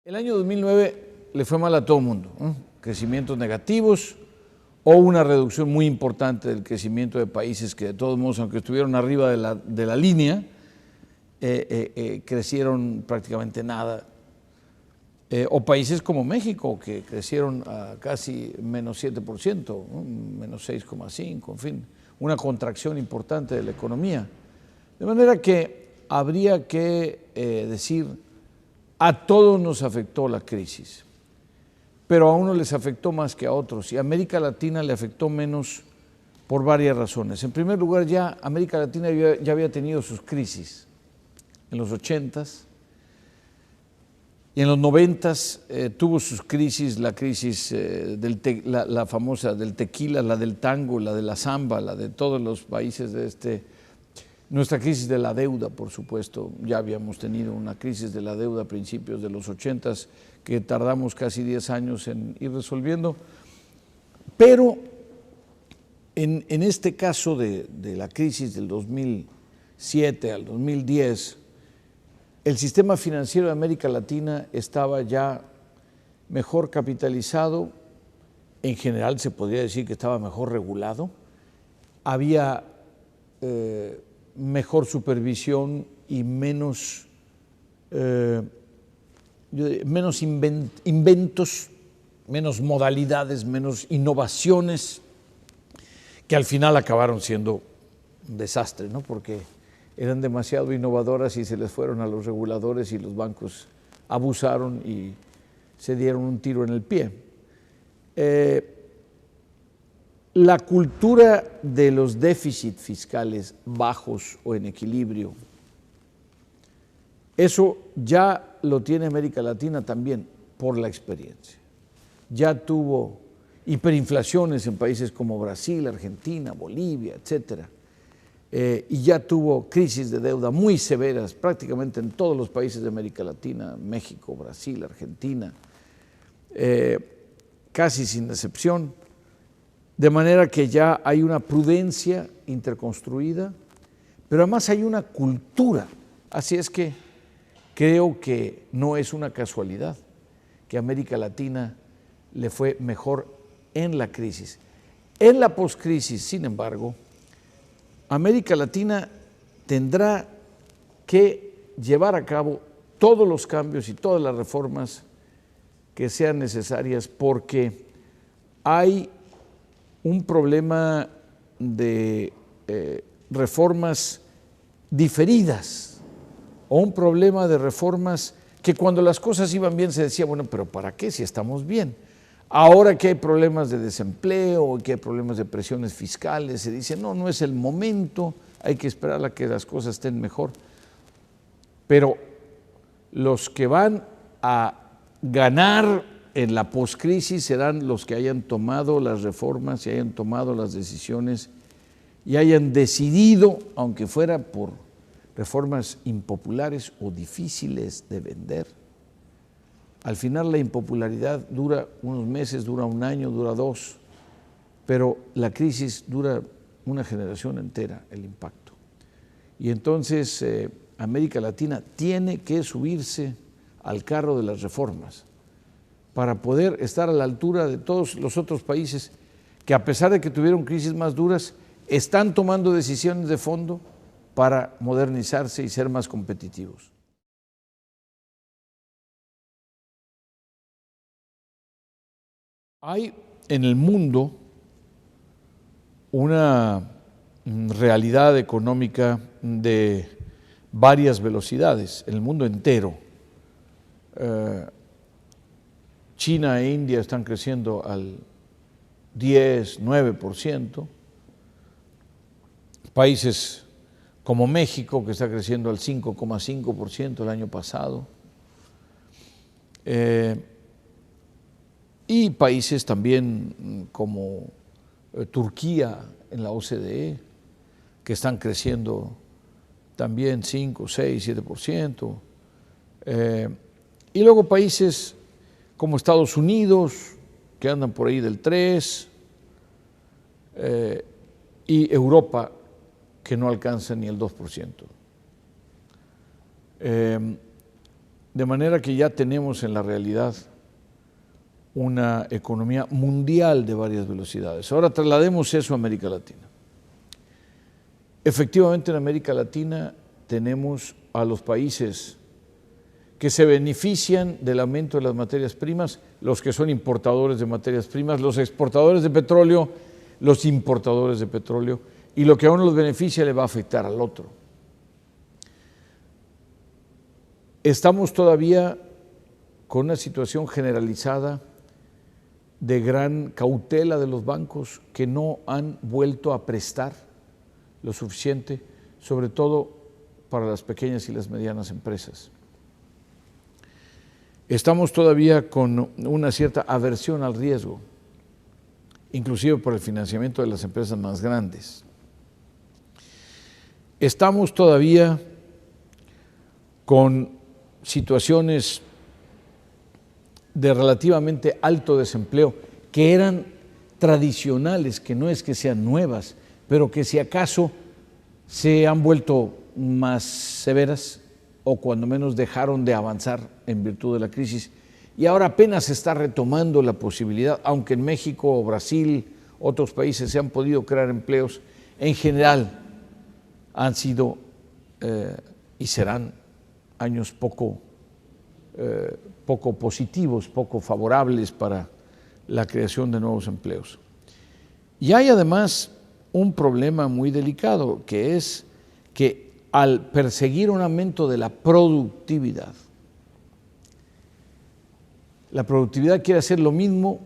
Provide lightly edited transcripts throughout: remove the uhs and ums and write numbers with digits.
El año 2009 le fue mal a todo el mundo, ¿no? Crecimientos negativos o una reducción muy importante del crecimiento de países que de todos modos, aunque estuvieron arriba de la línea, crecieron prácticamente nada. O países como México, que crecieron a casi menos 7%, ¿no? Menos 6,5%, en fin, una contracción importante de la economía. De manera que habría que decir, a todos nos afectó la crisis, pero a unos les afectó más que a otros, y a América Latina le afectó menos por varias razones. En primer lugar, ya América Latina ya había tenido sus crisis en los 80s, y en los 90s tuvo sus crisis, la crisis la famosa del tequila, la del tango, la de la samba, la de todos los países de nuestra crisis de la deuda, por supuesto. Ya habíamos tenido una crisis de la deuda a principios de los 80s que tardamos casi 10 años en ir resolviendo. Pero en este caso de la crisis del 2007 al 2010, el sistema financiero de América Latina estaba ya mejor capitalizado, en general se podría decir que estaba mejor regulado, había mejor supervisión y menos inventos, menos modalidades, menos innovaciones, que al final acabaron siendo un desastre, ¿no? Porque eran demasiado innovadoras y se les fueron a los reguladores y los bancos abusaron y se dieron un tiro en el pie. La cultura de los déficits fiscales bajos o en equilibrio, eso ya lo tiene América Latina también por la experiencia. Ya tuvo hiperinflaciones en países como Brasil, Argentina, Bolivia, etcétera. Y ya tuvo crisis de deuda muy severas prácticamente en todos los países de América Latina, México, Brasil, Argentina, casi sin excepción, de manera que ya hay una prudencia interconstruida, pero además hay una cultura. Así es que creo que no es una casualidad que a América Latina le fue mejor en la crisis. En la poscrisis, sin embargo, América Latina tendrá que llevar a cabo todos los cambios y todas las reformas que sean necesarias, porque hay un problema de reformas diferidas o un problema de reformas que cuando las cosas iban bien se decía, bueno, pero ¿para qué si estamos bien? Ahora que hay problemas de desempleo, que hay problemas de presiones fiscales, se dice, no, no es el momento, hay que esperar a que las cosas estén mejor. Pero los que van a ganar en la poscrisis serán los que hayan tomado las reformas y hayan tomado las decisiones y hayan decidido, aunque fuera por reformas impopulares o difíciles de vender. Al final la impopularidad dura unos meses, dura un año, dura 2, pero la crisis dura una generación entera, el impacto. Y entonces América Latina tiene que subirse al carro de las reformas para poder estar a la altura de todos los otros países que, a pesar de que tuvieron crisis más duras, están tomando decisiones de fondo para modernizarse y ser más competitivos. Hay en el mundo una realidad económica de varias velocidades, en el mundo entero. China e India están creciendo al 10, 9%. Países como México, que está creciendo al 5,5% el año pasado. Y países también como Turquía en la OCDE, que están creciendo también 5, 6, 7%. Y luego países como Estados Unidos, que andan por ahí del 3%, y Europa, que no alcanza ni el 2%. de manera que ya tenemos en la realidad una economía mundial de varias velocidades. Ahora traslademos eso a América Latina. Efectivamente, en América Latina tenemos a los países que se benefician del aumento de las materias primas, los que son importadores de materias primas, los exportadores de petróleo, los importadores de petróleo, y lo que a uno los beneficia le va a afectar al otro. Estamos todavía con una situación generalizada de gran cautela de los bancos que no han vuelto a prestar lo suficiente, sobre todo para las pequeñas y las medianas empresas. Estamos todavía con una cierta aversión al riesgo, inclusive por el financiamiento de las empresas más grandes. Estamos todavía con situaciones de relativamente alto desempleo que eran tradicionales, que no es que sean nuevas, pero que si acaso se han vuelto más severas o cuando menos dejaron de avanzar en virtud de la crisis. Y ahora apenas se está retomando la posibilidad, aunque en México, Brasil, otros países se han podido crear empleos, en general han sido y serán años poco positivos, poco favorables para la creación de nuevos empleos. Y hay además un problema muy delicado, que es que al perseguir un aumento de la productividad, la productividad quiere hacer lo mismo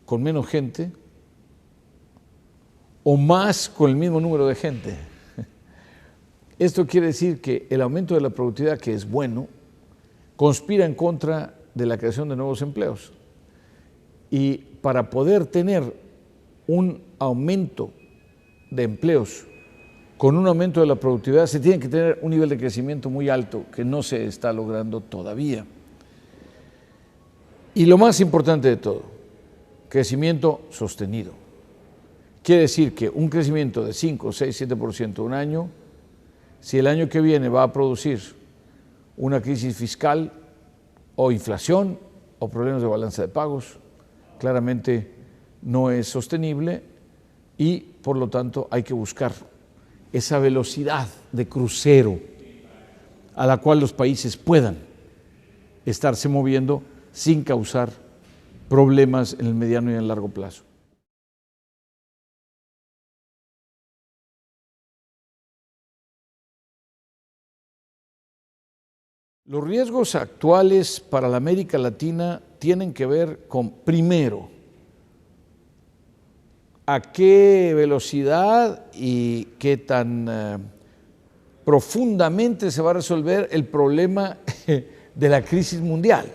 con menos gente o más con el mismo número de gente. Esto quiere decir que el aumento de la productividad, que es bueno, conspira en contra de la creación de nuevos empleos. Y para poder tener un aumento de empleos con un aumento de la productividad, se tiene que tener un nivel de crecimiento muy alto que no se está logrando todavía. Y lo más importante de todo, crecimiento sostenido. Quiere decir que un crecimiento de 5, 6, 7% un año, si el año que viene va a producir una crisis fiscal o inflación o problemas de balanza de pagos, claramente no es sostenible y por lo tanto hay que buscar esa velocidad de crucero a la cual los países puedan estarse moviendo sin causar problemas en el mediano y en el largo plazo. Los riesgos actuales para la América Latina tienen que ver con, primero, a qué velocidad y qué tan profundamente se va a resolver el problema de la crisis mundial.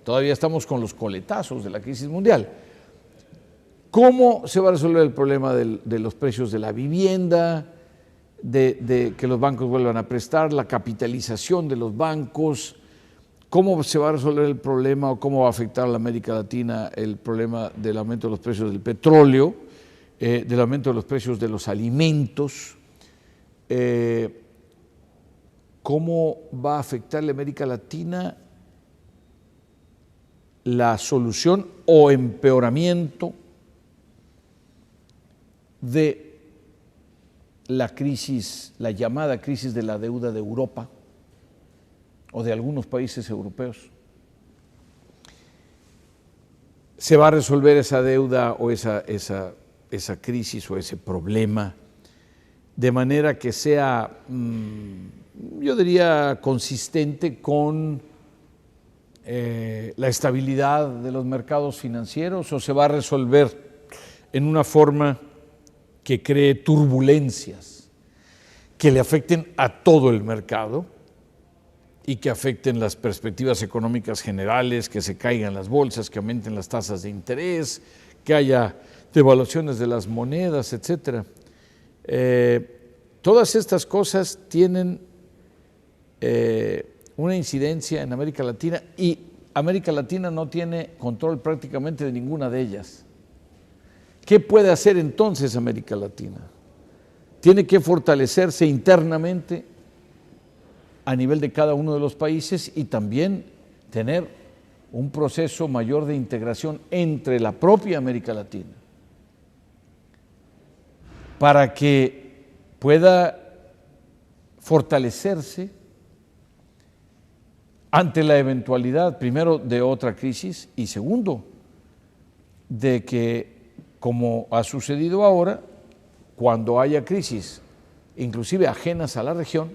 Todavía estamos con los coletazos de la crisis mundial. ¿Cómo se va a resolver el problema de los precios de la vivienda, de que los bancos vuelvan a prestar, la capitalización de los bancos? ¿Cómo se va a resolver el problema o cómo va a afectar a la América Latina el problema del aumento de los precios del petróleo, del aumento de los precios de los alimentos? ¿Cómo va a afectar a la América Latina la solución o empeoramiento de la crisis, la llamada crisis de la deuda de Europa o de algunos países europeos? ¿Se va a resolver esa deuda o esa crisis o ese problema de manera que sea, yo diría, consistente con la estabilidad de los mercados financieros, o se va a resolver en una forma que cree turbulencias que le afecten a todo el mercado y que afecten las perspectivas económicas generales, que se caigan las bolsas, que aumenten las tasas de interés, que haya devaluaciones de las monedas, etcétera? Todas estas cosas tienen una incidencia en América Latina y América Latina no tiene control prácticamente de ninguna de ellas. ¿Qué puede hacer entonces América Latina? Tiene que fortalecerse internamente a nivel de cada uno de los países y también tener un proceso mayor de integración entre la propia América Latina, para que pueda fortalecerse ante la eventualidad, primero, de otra crisis y segundo, de que, como ha sucedido ahora, cuando haya crisis, inclusive ajenas a la región,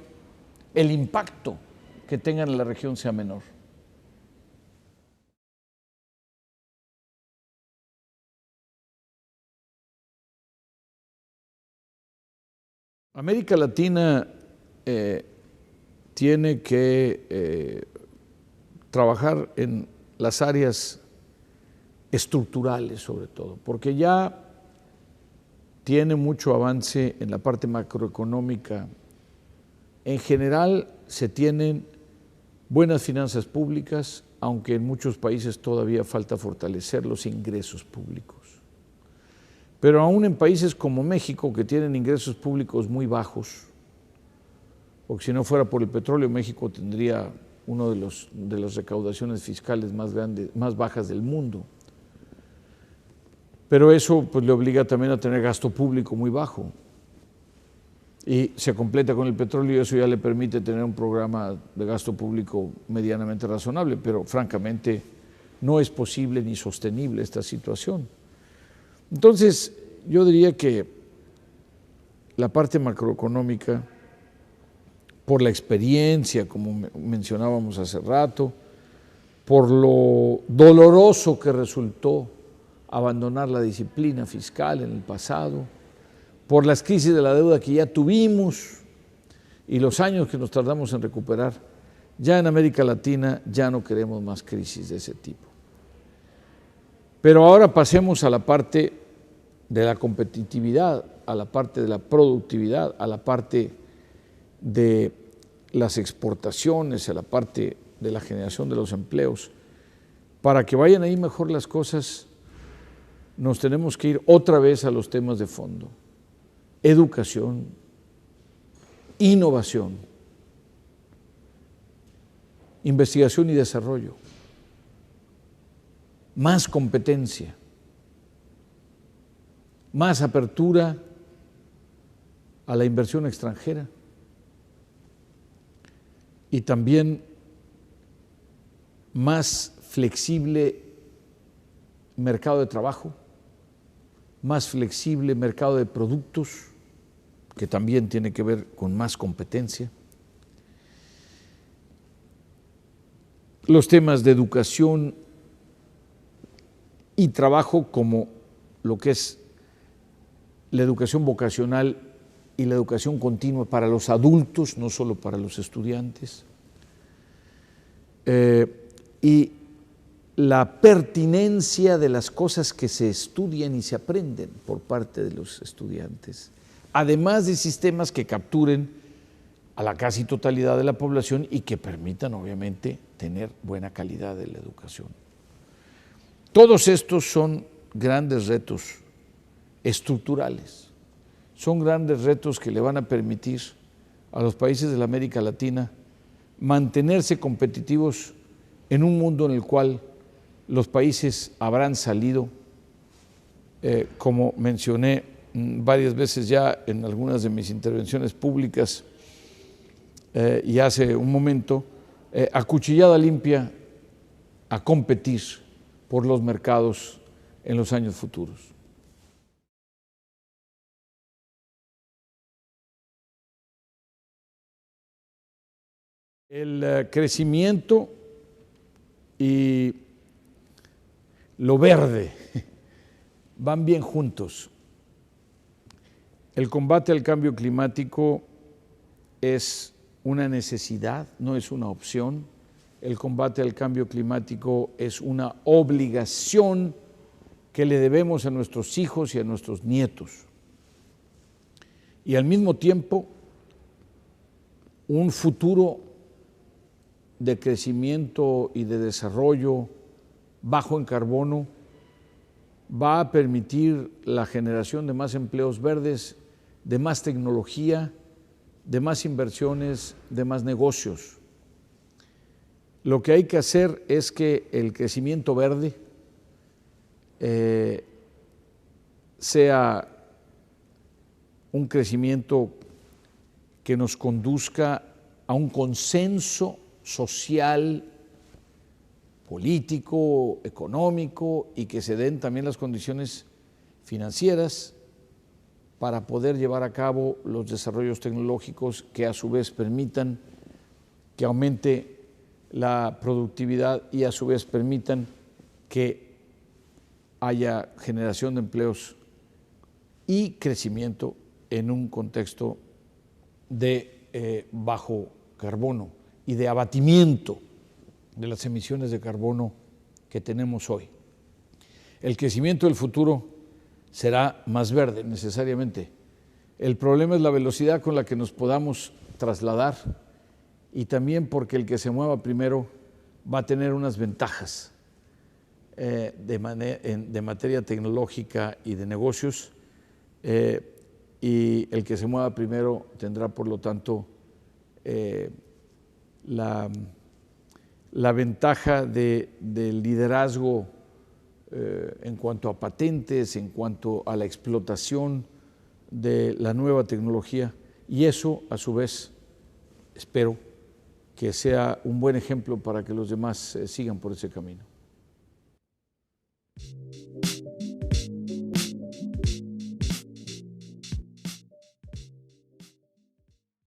el impacto que tengan en la región sea menor. América Latina tiene que trabajar en las áreas estructurales sobre todo, porque ya tiene mucho avance en la parte macroeconómica. En general se tienen buenas finanzas públicas, aunque en muchos países todavía falta fortalecer los ingresos públicos. Pero aún en países como México, que tienen ingresos públicos muy bajos, porque si no fuera por el petróleo, México tendría una de las recaudaciones fiscales más bajas del mundo. Pero eso pues, le obliga también a tener gasto público muy bajo. Y se completa con el petróleo y eso ya le permite tener un programa de gasto público medianamente razonable, pero francamente no es posible ni sostenible esta situación. Entonces, yo diría que la parte macroeconómica, por la experiencia, como mencionábamos hace rato, por lo doloroso que resultó abandonar la disciplina fiscal en el pasado, por las crisis de la deuda que ya tuvimos y los años que nos tardamos en recuperar, ya en América Latina ya no queremos más crisis de ese tipo. Pero ahora pasemos a la parte de la competitividad, a la parte de la productividad, a la parte de las exportaciones, a la parte de la generación de los empleos. Para que vayan ahí mejor las cosas, nos tenemos que ir otra vez a los temas de fondo: educación, innovación, investigación y desarrollo, más competencia, más apertura a la inversión extranjera y también más flexible mercado de trabajo, más flexible mercado de productos, que también tiene que ver con más competencia. Los temas de educación y trabajo, como lo que es la educación vocacional y la educación continua para los adultos, no solo para los estudiantes, y la pertinencia de las cosas que se estudian y se aprenden por parte de los estudiantes, además de sistemas que capturen a la casi totalidad de la población y que permitan, obviamente, tener buena calidad de la educación. Todos estos son grandes retos estructurales, son grandes retos que le van a permitir a los países de la América Latina mantenerse competitivos en un mundo en el cual los países habrán salido, como mencioné varias veces ya en algunas de mis intervenciones públicas y hace un momento, a cuchillada limpia a competir por los mercados en los años futuros. El crecimiento y lo verde van bien juntos. El combate al cambio climático es una necesidad, no es una opción. El combate al cambio climático es una obligación que le debemos a nuestros hijos y a nuestros nietos. Y al mismo tiempo, un futuro de crecimiento y de desarrollo bajo en carbono va a permitir la generación de más empleos verdes, de más tecnología de más inversiones, de más negocios. Lo que hay que hacer es que el crecimiento verde sea un crecimiento que nos conduzca a un consenso social, político, económico, y que se den también las condiciones financieras para poder llevar a cabo los desarrollos tecnológicos que a su vez permitan que aumente la productividad y a su vez permitan que haya generación de empleos y crecimiento en un contexto de bajo carbono y de abatimiento de las emisiones de carbono que tenemos hoy. El crecimiento del futuro será más verde necesariamente. El problema es la velocidad con la que nos podamos trasladar, y también porque el que se mueva primero va a tener unas ventajas de materia tecnológica y de negocios, y el que se mueva primero tendrá, por lo tanto, la ventaja del liderazgo en cuanto a patentes, en cuanto a la explotación de la nueva tecnología, y eso, a su vez, espero que sea un buen ejemplo para que los demás sigan por ese camino.